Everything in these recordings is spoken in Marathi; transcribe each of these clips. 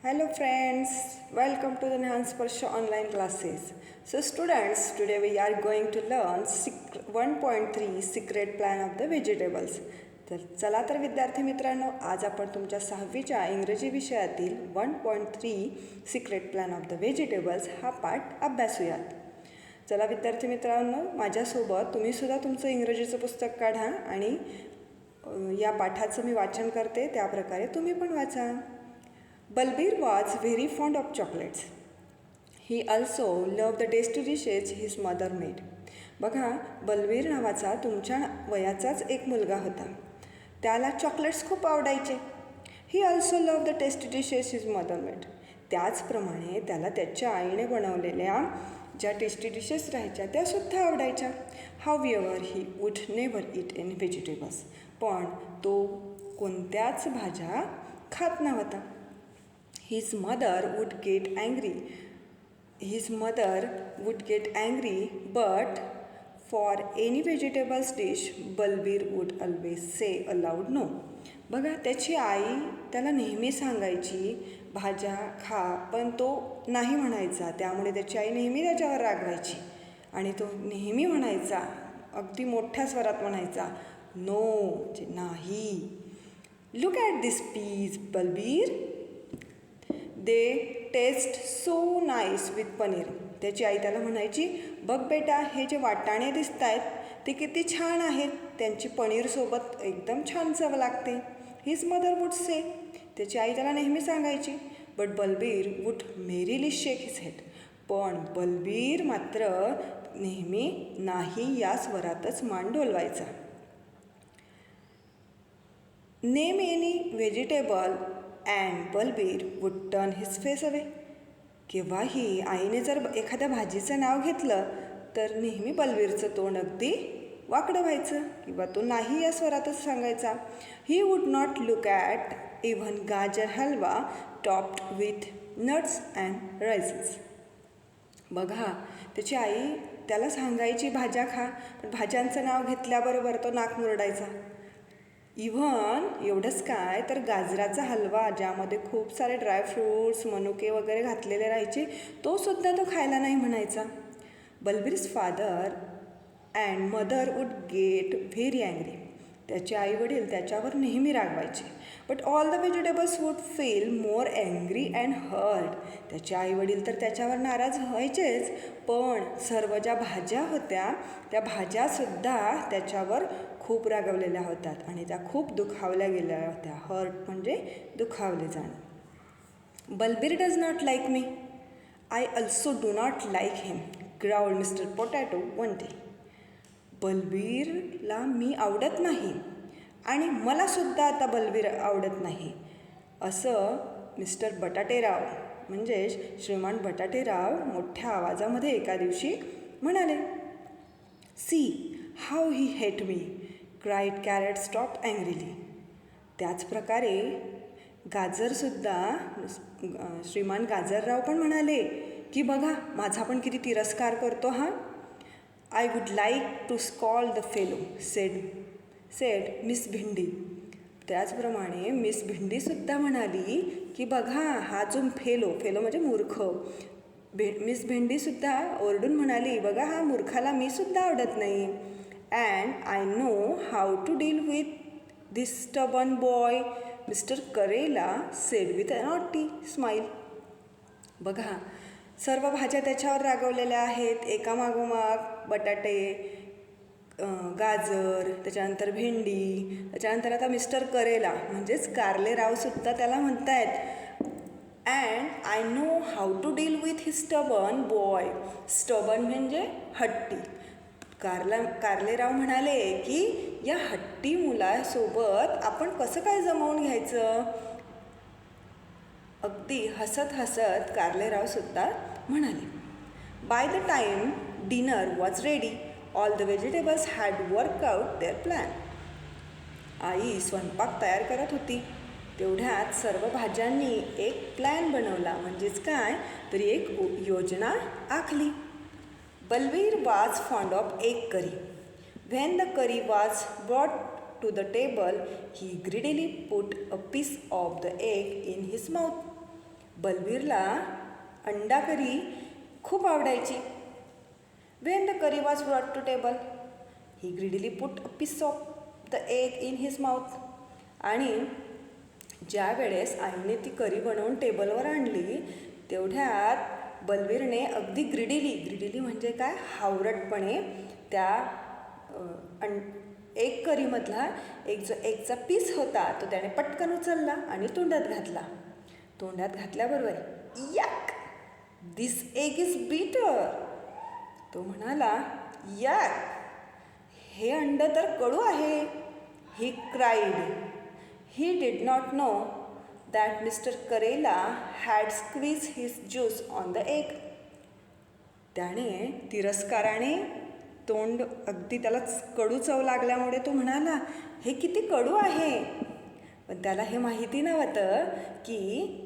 Hello friends, welcome to the Nhan Sparsha online classes. So students, today we are going to learn 1.3 secret plan of the vegetables. तर चला तर विद्यार्थी मित्रांनो, आज आपण तुमच्या 6वीच्या इंग्रजी विषयातील 1.3 secret plan of the vegetables हा पाठ अभ्यासूयात. चला विद्यार्थी मित्रांनो, माझ्यासोबत तुम्ही सुद्धा तुमचं इंग्रजीचं पुस्तक काढा आणि या पाठाचं मी वाचन करते, त्याप्रकारे तुम्ही पण वाचा. Balbir was very fond of chocolates. He also loved the tasty dishes his mother made. बघा, बलबीर नावाचा तुमच्या वयाचाच एक मुलगा होता. त्याला चॉकलेट्स खूप आवडायचे. He also loved the tasty dishes his mother made. त्याचप्रमाणे त्याला त्याच्या आईने बनवलेल्या ज्या टेस्टी डिशेस राहायच्या त्यासुद्धा आवडायच्या. However, he would never eat any vegetables. पण तो कोणत्याच भाज्या खात नव्हता. His mother would get angry, but for any vegetables dish, Balbir would always say aloud no. बघा, त्याची आई त्याला नेहमी सांगायची भाज्या खा, पण तो नाही म्हणायचा. त्यामुळे त्याची आई नेहमी त्याच्यावर रागवायची आणि तो नेहमी म्हणायचा, अगदी मोठ्या स्वरात म्हणायचा, नो, नाही. Look at this piece, Balbir. They taste so nice with paneer. त्याची आई त्याला म्हणायची, बघ बेटा, हे जे वाटाणे दिसत आहेत ते किती छान आहेत, त्यांची पनीरसोबत एकदम छान चव लागते. His mother would say. त्याची आई त्याला नेहमी सांगायची. But Balbir would merrily shake his head. पण बलबीर मात्र नेहमी नाही या स्वरातच मान डोलवायचा. Name any vegetable and Balbir would turn his face away. केव्हाही आईने जर एखाद्या भाजीचं नाव घेतलं तर नेहमी बलबीरचं तोंड अगदी वाकडं व्हायचं किंवा तो नाही या स्वरातच सांगायचा. He would not look at even गाजर हलवा टॉप्ड विथ नट्स अँड रायसेस. बघा, त्याची आई त्याला सांगायची भाज्या खा, पण भाज्यांचं नाव घेतल्याबरोबर तो नाक मुरडायचा. इव्हन एवढंच काय, तर गाजराचा हलवा ज्यामध्ये खूप सारे ड्रायफ्रूट्स मनुके वगैरे घातलेले राहायचे तो सुद्धा तो खायला नाही म्हणायचा. Balbir's father and mother would get very angry. त्याचे आईवडील त्याच्यावर नेहमी रागवायचे. But all the vegetables would feel more angry and hurt. त्याचे आईवडील तर त्याच्यावर नाराज व्हायचेच, पण सर्व ज्या भाज्या होत्या त्या भाज्यासुद्धा त्याच्यावर खूप रागवलेल्या होत्यात आणि त्या खूप दुखावल्या गेल्या होत्या. हर्ट म्हणजे दुखावले जाणं. Balbir does not like me. I also do not like him, growled mister potato one day. बलबीरला मी आवडत नाही आणि मलासुद्धा आता बलबीर आवडत नाही, असं मिस्टर बटाटेराव म्हणजे श्रीमान बटाटेराव मोठ्या आवाजामध्ये एका दिवशी म्हणाले. See how he hate me, cried carrot stop angrily. त्याचप्रकारे गाजरसुद्धा श्रीमान गाजरराव पण म्हणाले की बघा, माझा पण किती तिरस्कार करतो हा. I would like to scold the fellow said miss bhindi. त्याचप्रमाणे मिस भिंडीसुद्धा म्हणाली की बघा, हा जो फेलो म्हणजे मूर्ख, मिस भेंडीसुद्धा ओरडून म्हणाली, बघा, हा मूर्खाला मी सुद्धा आवडत नाही. And I know how to deal with this stubborn boy, mister karela said with a naughty smile. बघा, सर्व भाज्या त्याच्यावर रागवलेल्या आहेत, एकामागोमाग बटाटे, गाजर, त्याच्यानंतर भेंडी, त्याच्यानंतर आता मिस्टर करेला म्हणजेच कारलेरावसुद्धा त्याला म्हणत आहेत. And I know how to deal with his stubborn boy. Stubborn म्हणजे हट्टी. कारलेराव म्हणाले की या हट्टी मुलासोबत आपण कसं काय जमवून घ्यायचं. अगदी हसत हसत कारलेरावसुद्धा म्हणाले. By the time dinner was ready, all the vegetables had work out their plan. आई स्वयंपाक तयार करत होती, तेवढ्यात सर्व भाज्यांनी एक प्लॅन बनवला, म्हणजेच काय, तरी एक योजना आखली. Balbir was fond of egg curry. When the curry was brought to the table, he greedily put a piece of the egg in his mouth. बलबीरला अंडा करी खूप आवडायची. When the curry was brought to table, he greedily put a piece of the egg in his mouth. आणि ज्या वेळेस आईने ती करी बनवून टेबलवर आणली तेवढ्यात बलबीरने अगदी ग्रिडिली म्हणजे काय, हावरटपणे त्या एक करीमधला जो एगचा पीस होता तो त्याने पटकन उचलला आणि तोंडात घातला. तोंडात घातल्याबरोबर याक, दिस एग इज बिटर. तो म्हणाला, याक, हे अंड तर कडू आहे. He cried. He did not know that mister karela had squeeze his juice on the egg. त्याने तिरस्काराने तोंड अगदी त्याला कडू चव लागल्यामुळे तो म्हणाला, हे किती कडू आहे. पण त्याला हे माहिती नव्हतं की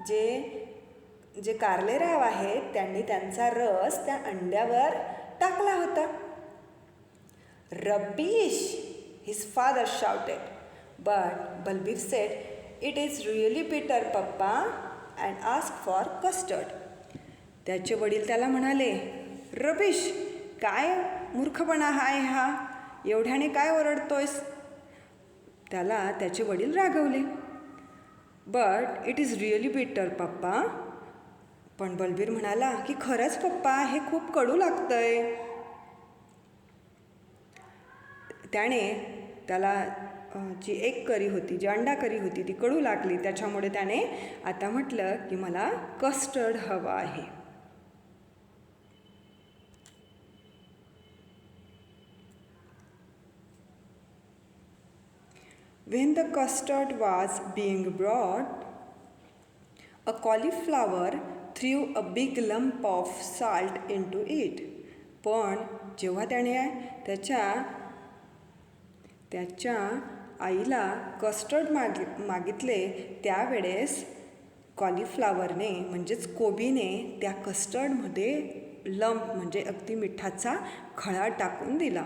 जे कारलेराव आहेत त्यांनी त्यांचा रस त्या अंड्यावर टाकला होता. रबीश, his father shouted. But Balbir sed, it is really बिटर पप्पा, अँड आस्क फॉर कस्टर्ड. त्याचे वडील त्याला म्हणाले, रबीश, काय मूर्खपणा आहे हा, एवढ्याने काय ओरडतोयस. त्याला त्याचे वडील रागवले. बट इट इज रिअली बिटर पप्पा. पण बलबीर म्हणाला की खरंच पप्पा, हे खूप कडू लागतंय. त्याने त्याला जी एक करी होती, जी अंडा करी होती ती कडू लागली. त्याच्यामुळे त्याने आता म्हटलं की मला कस्टर्ड हवं आहे. When the custard was being brought, a cauliflower threw a big lump of salt into it. पण जेव्हा त्याने त्याच्या आईला कस्टर्ड मागितले त्यावेळेस कॉलीफ्लावरने म्हणजेच कोबीने त्या कस्टर्डमध्ये लंप म्हणजे अगदी मिठाचा खळा टाकून दिला.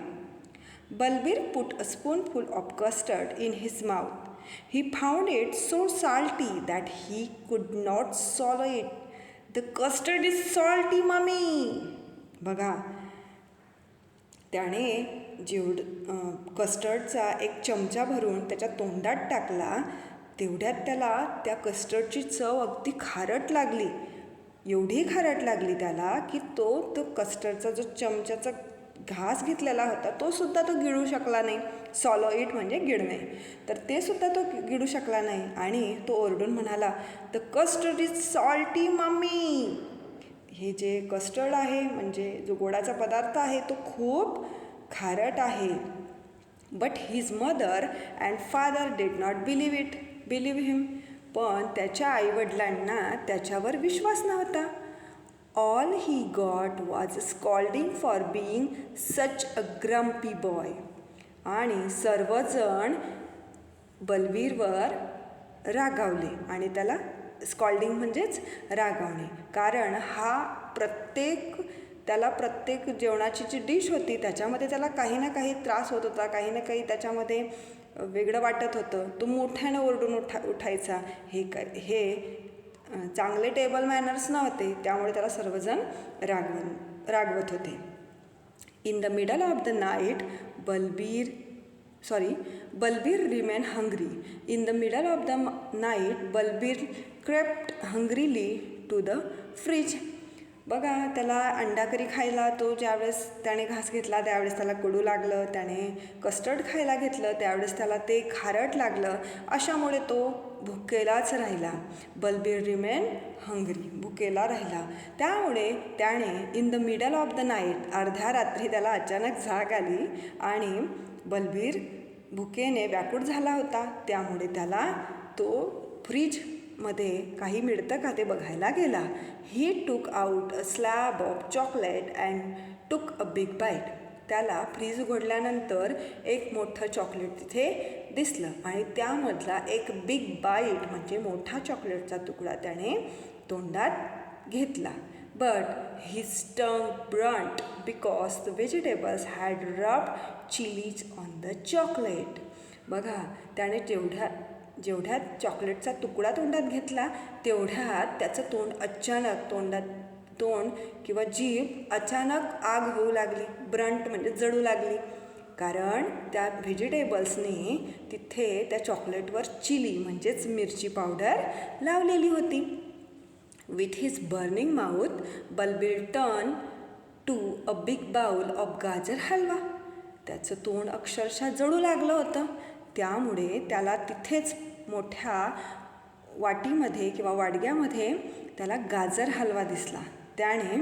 Balbir put a spoonful of custard in his mouth. He found it so salty that he could not swallow it. The custard is salty, mommy. बघा, त्याने कस्टर्डचा एक चमचा भरून त्याच्या तोंडात टाकला तेवढ्यात त्याला त्या कस्टर्डची चव अगदी खारट लागली. एवढी खारट लागली त्याला की तो कस्टर्डचा जो चमच्याचा घास घेतलेला होता तो सुद्धा तो गिळू शकला नाही. सॉलो इट म्हणजे गिळणे. तर ते सुद्धा तो गिळू शकला नाही आणि तो ओरडून म्हणाला, the custard is salty mummy. हे जे कस्टर्ड आहे म्हणजे जो गोडाचा पदार्थ आहे तो खूप खारट आहे. But his mother and father did not believe him. पण त्याच्या आईवडिलांना त्याच्यावर विश्वास नव्हता. All he got was a scolding for being such a grumpy boy. आणि सर्वजण बलबीरवर रागावले आणि त्याला स्कॉल्डिंग म्हणजेच रागावणे. कारण त्याला प्रत्येक जेवणाची जी डिश होती त्याच्यामध्ये त्याला काही ना काही त्रास होत होता, काही ना काही त्याच्यामध्ये वेगळं वाटत होतं. तो मोठ्यानं ओरडून उठायचा. हे चांगले टेबल मॅनर्स नव्हते, त्यामुळे त्याला सर्वजण रागवत होते. In the middle of the night Balbir remain hungry. In the middle of the night Balbir crept hungrily to the fridge. बघा, त्याला अंडा करी खायला तो ज्यावेळेस त्याने घास घेतला त्यावेळेस त्याला कडू लागलं. त्याने कस्टर्ड खायला घेतलं त्यावेळेस त्याला ते खारट लागलं. अशामुळे तो भुकेलाच राहिला. बलबीर रिमेन हंग्री, भुकेला राहिला. त्यामुळे त्याने in the middle of the night, अर्ध्या रात्री त्याला अचानक जाग आली आणि बलबीर भुकेने व्याकुळ झाला होता. त्यामुळे त्याला तो फ्रीजमध्ये काही मिळतं का ते बघायला गेला. ही टूक out a slab of chocolate and टूक अ बिग बाईट. त्याला फ्रीज उघडल्यानंतर एक मोठं चॉकलेट तिथे दिसलं आणि त्यामधला एक बिग बाईट म्हणजे मोठा चॉकलेटचा तुकडा त्याने तोंडात घेतला. But his tongue Brunt because the vegetables had rubbed chillies on the chocolate. बघा, त्याने जेवढ्यात चॉकलेटचा तुकडा तोंडात घेतला तेवढ्यात त्याचं तोंड किंवा जीभ अचानक आग होऊ लागली, ब्रंट म्हणजे जळू लागली. कारण त्या व्हेजिटेबल्सने तिथे त्या चॉकलेटवर चिली म्हणजेच मिरची पावडर लावलेली होती. With his burning mouth Balbir turn to a big bowl of gajar halwa. त्याचं तोंड अक्षरशः जळू लागलं होतं. त्यामुळे त्याला तिथेच मोठ्या वाटीमध्ये किंवा वाडग्यामध्ये त्याला गाजर हलवा दिसला. त्याने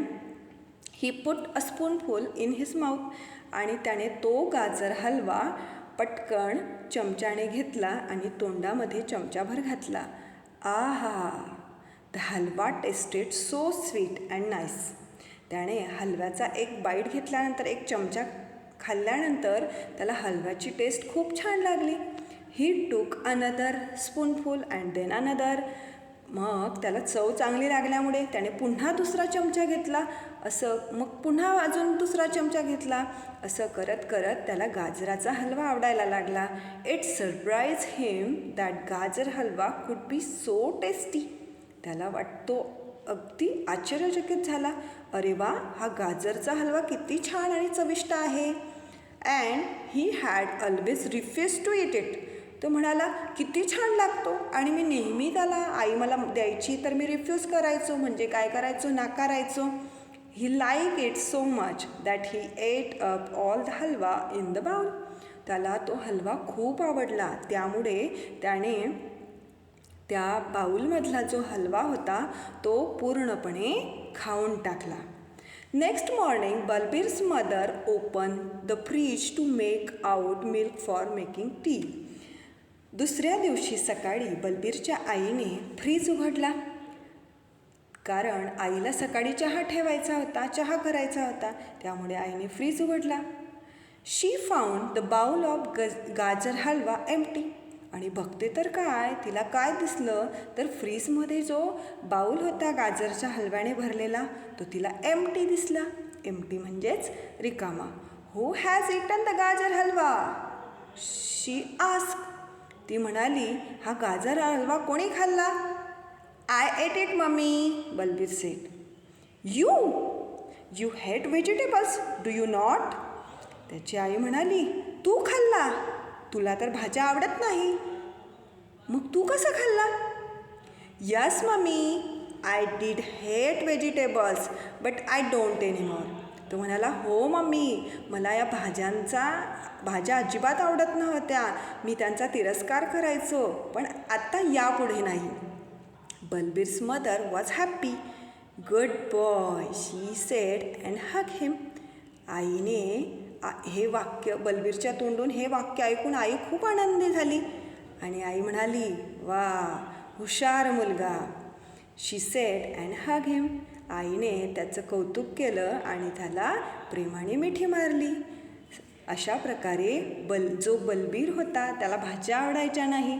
he put a spoonful in his mouth आणि त्याने तो गाजर हलवा पटकन चमच्याने घेतला आणि तोंडामध्ये चमचाभर घातला. आहा, the halwa tested so sweet and nice. त्याने हलव्याचा एक बाईट घेतल्यानंतर, एक चमचा खाल्ल्यानंतर त्याला हलव्याची टेस्ट खूप छान लागली. He took another spoonful and then another. मग त्याला चव चांगली लागल्यामुळे त्याने पुन्हा दुसरा चमचा घेतला. मग पुन्हा अजून दुसरा चमचा घेतला. असं करत करत त्याला गाजराचा हलवा आवडायला लागला. इट सरप्राईज हिम दॅट गाजर हलवा कुड बी सो टेस्टी. त्याला अगदी आश्चर्यचकित झाला. अरे वा, हा गाजरचा हलवा किती छान आणि चविष्ट आहे. And he had always refuse to eat it. तो म्हणाला, किती छान लागतो आणि मी नेहमी त्याला, आई मला द्यायची तर मी रिफ्यूज करायचो, म्हणजे काय करायचो, नाकारायचो. He like it so much that he ate up all the halwa in the bowl. त्याला तो हलवा खूप आवडला, त्यामुळे त्याने त्या बाऊलमधला जो हलवा होता तो पूर्णपणे खाऊन टाकला. Next morning Balbir's mother open the fridge to make out milk for making tea. दुसऱ्या दिवशी सकाळी बलबीरच्या आईने फ्रीज उघडला, कारण आईला सकाळी चहा करायचा होता. त्यामुळे आईने फ्रीज उघडला. शी found the bowl of gajar halwa empty. आणि बघते तर काय, तिला काय दिसलं तर फ्रीजमध्ये जो बाऊल होता गाजरच्या हलव्याने भरलेला तो तिला एम्प्टी दिसला. एम्प्टी म्हणजेच रिकामा. हू हॅज इटन द गाजर हलवा, शी आस्क्ड. ती म्हणाली, हा गाजर हलवा कोणी खाल्ला? I at it mummy, Balbir sed. You hate vegetables do you not. त्याची आई म्हणाली, तू खाल्ला? तुला तर भाज्या आवडत नाही. मग तू कसा खाल्ला? Yes mummy, I did hate vegetables but I don't anymore. तो म्हणाला, हो मम्मी, मला या भाज्या अजिबात आवडत नव्हत्या. मी त्यांचा तिरस्कार करायचो, पण आत्ता यापुढे नाही. Balbir's mother was happy. Good boy, she said and hug him. आईने हे वाक्य, बलबीरच्या तोंडून हे वाक्य ऐकून आई खूप आनंदी झाली आणि आई म्हणाली, वा, हुशार मुलगा. शी सेड अँड हग हिम. आईने त्याचं कौतुक केलं आणि त्याला प्रेमाने मिठी मारली. अशा प्रकारे जो बलबीर होता त्याला भाज्या आवडायच्या नाही,